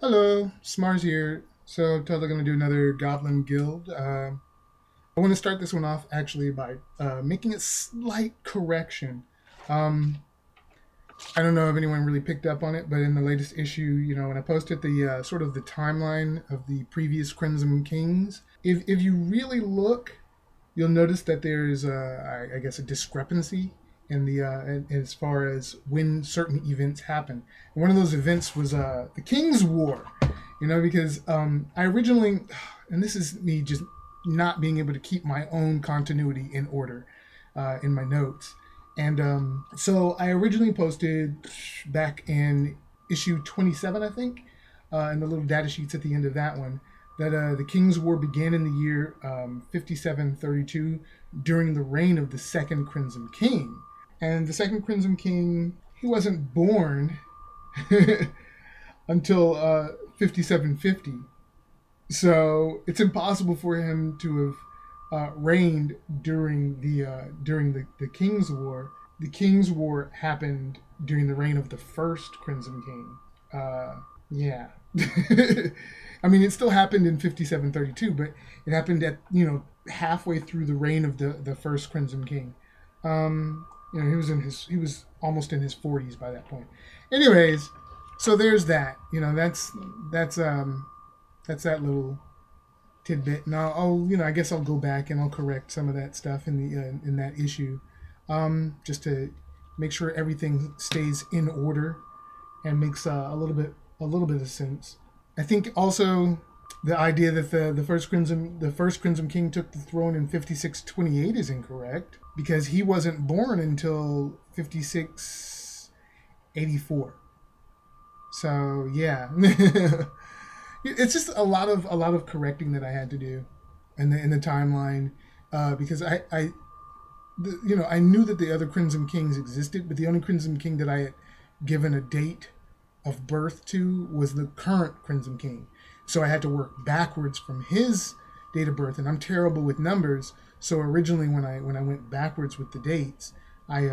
Hello, Smars here. So, totally going to do another Goblin Guild. I want to start this one off actually by making a slight correction. Um, I don't know if anyone really picked up on it, but in the latest issue, when I posted the sort of the timeline of the previous Crimson Kings, if you really look, you'll notice that there is, I guess, a discrepancy in as far as when certain events happen. And one of those events was the King's War. Because I originally, and this is me just not being able to keep my own continuity in order in my notes. And so I originally posted back in issue 27, I think, in the little data sheets at the end of that one, that the King's War began in the year 5732 during the reign of the Second Crimson King. And the Second Crimson King, he wasn't born until 5750. So it's impossible for him to have reigned during the King's War. The King's War happened during the reign of the first Crimson King. Yeah. I mean, it still happened in 5732, but it happened at halfway through the reign of the first Crimson King. He was almost in his 40s by that point. Anyways, so there's that. That's that little tidbit. And I guess I'll go back and I'll correct some of that stuff in that issue, just to make sure everything stays in order and makes a little bit of sense. I think also the idea that the first Crimson King took the throne in 5628 is incorrect because he wasn't born until 5684. So yeah, it's just a lot of correcting that I had to do in the timeline, because I knew that the other Crimson Kings existed, but the only Crimson King that I had given a date of birth to was the current Crimson King. So I had to work backwards from his date of birth, and I'm terrible with numbers. So originally, when I went backwards with the dates, I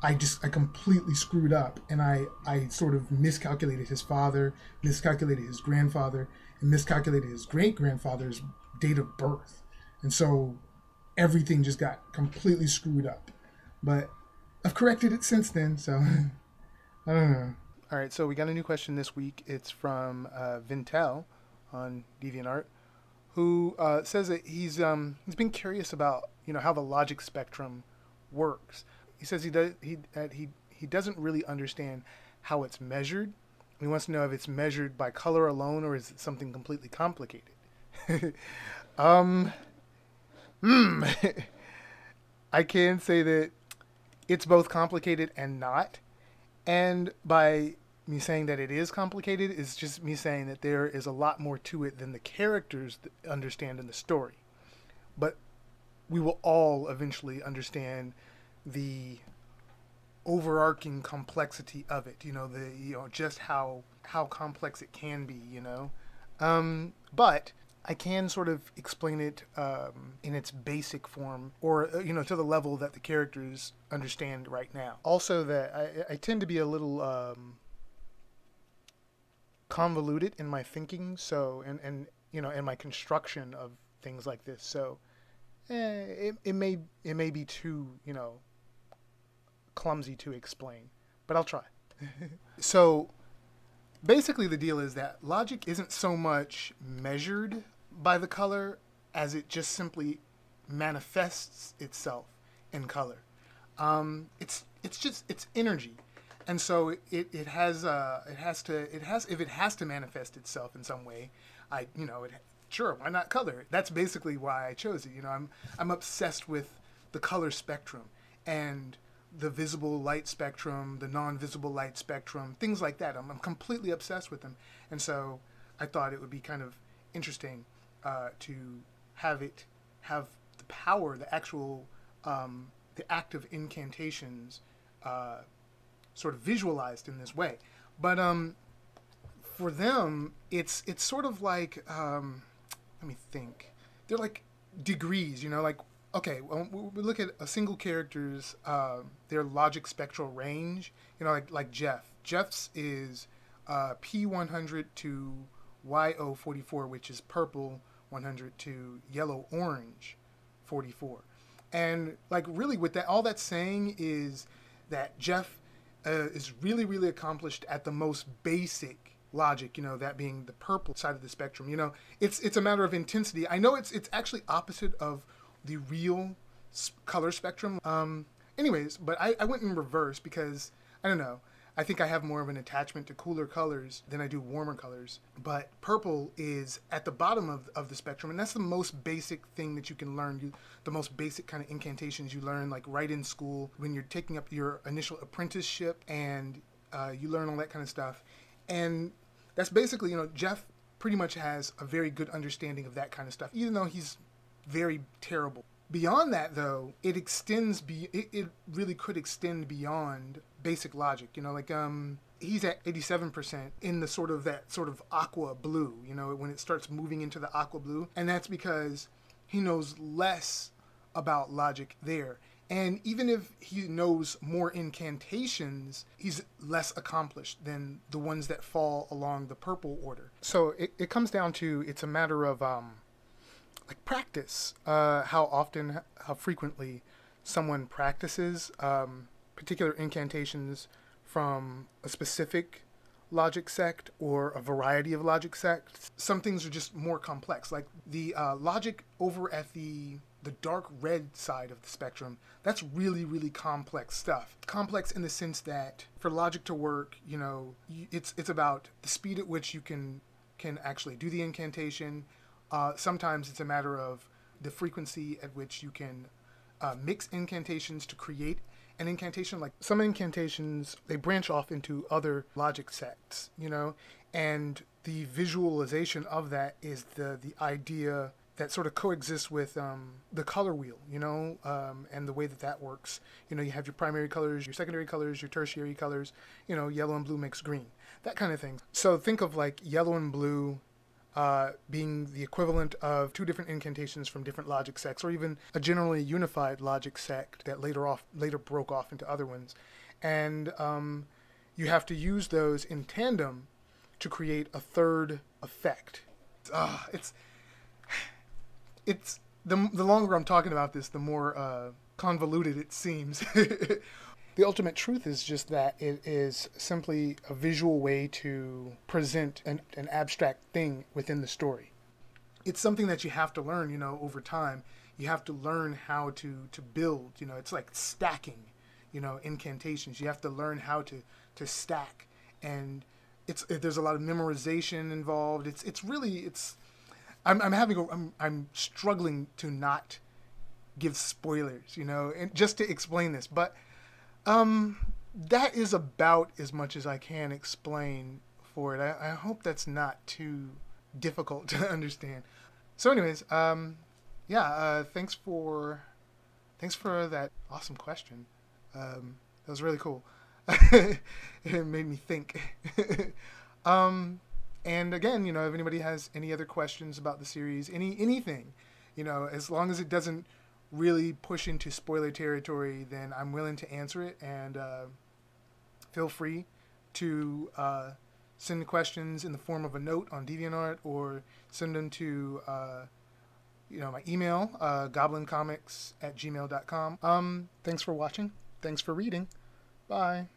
I completely screwed up, and I sort of miscalculated his father, miscalculated his grandfather, and miscalculated his great grandfather's date of birth, and so everything just got completely screwed up. But I've corrected it since then, so I don't know. All right, so we got a new question this week. It's from Vintel on DeviantArt, who says that he's been curious about how the logic spectrum works. He says he doesn't really understand how it's measured. He wants to know if it's measured by color alone or is it something completely complicated. um, hmm. I can say that it's both complicated and not. And by me saying that it is complicated is just me saying that there is a lot more to it than the characters understand in the story. But we will all eventually understand the overarching complexity of it. Just how complex it can be. But I can sort of explain it in its basic form, or to the level that the characters understand right now. Also, that I tend to be a little convoluted in my thinking, so and in my construction of things like this. So it may be too clumsy to explain, but I'll try. So basically, the deal is that logic isn't so much measured by the color as it just simply manifests itself in color. It's energy, and so if it has to manifest itself in some way, sure, why not color? That's basically why I chose it. I'm obsessed with the color spectrum and the visible light spectrum, the non-visible light spectrum, things like that. I'm completely obsessed with them, and so I thought it would be kind of interesting to have the power, the actual, the act of incantations, sort of visualized in this way. But for them, it's sort of like, let me think. They're like degrees, like, okay, well, we look at a single character's their logic spectral range. Like Jeff. Jeff's is P100 to YO44, which is purple 100 to yellow orange 44. And like really with that, all that's saying is that Jeff is really, really accomplished at the most basic logic, that being the purple side of the spectrum. It's a matter of intensity. I know it's actually opposite of the real color spectrum. Anyways, but I went in reverse because, I don't know, I think I have more of an attachment to cooler colors than I do warmer colors. But purple is at the bottom of the spectrum, and that's the most basic thing that you can learn. The most basic kind of incantations you learn, like right in school when you're taking up your initial apprenticeship, and you learn all that kind of stuff. And that's basically, Jeff pretty much has a very good understanding of that kind of stuff, even though he's very terrible. Beyond that, though, it really could extend beyond basic logic. He's at 87% in that sort of aqua blue, when it starts moving into the aqua blue. And that's because he knows less about logic there. And even if he knows more incantations, he's less accomplished than the ones that fall along the purple order. So it comes down to, it's a matter of like practice, how frequently someone practices particular incantations from a specific logic sect or a variety of logic sects. Some things are just more complex, like the logic over at the dark red side of the spectrum. That's really, really complex stuff. Complex in the sense that for logic to work, it's about the speed at which you can actually do the incantation. Sometimes it's a matter of the frequency at which you can mix incantations to create an incantation. Like some incantations, they branch off into other logic sects, and the visualization of that is the idea that sort of coexists with the color wheel, and the way that works. You have your primary colors, your secondary colors, your tertiary colors, yellow and blue makes green, that kind of thing. So think of like yellow and blue being the equivalent of two different incantations from different logic sects, or even a generally unified logic sect that later broke off into other ones. And you have to use those in tandem to create a third effect. It's the longer I'm talking about this, the more convoluted it seems. The ultimate truth is just that it is simply a visual way to present an abstract thing within the story. It's something that you have to learn, over time. You have to learn how to build, it's like stacking, incantations. You have to learn how to stack, and there's a lot of memorization involved. I'm struggling to not give spoilers, and just to explain this, but that is about as much as I can explain for it. I hope that's not too difficult to understand. So anyways, thanks for that awesome question. That was really cool. It made me think. And again, if anybody has any other questions about the series, anything, as long as it doesn't really push into spoiler territory, then I'm willing to answer it. And feel free to send questions in the form of a note on DeviantArt, or send them to my email, goblincomics@gmail.com. Thanks for watching. Thanks for reading. Bye.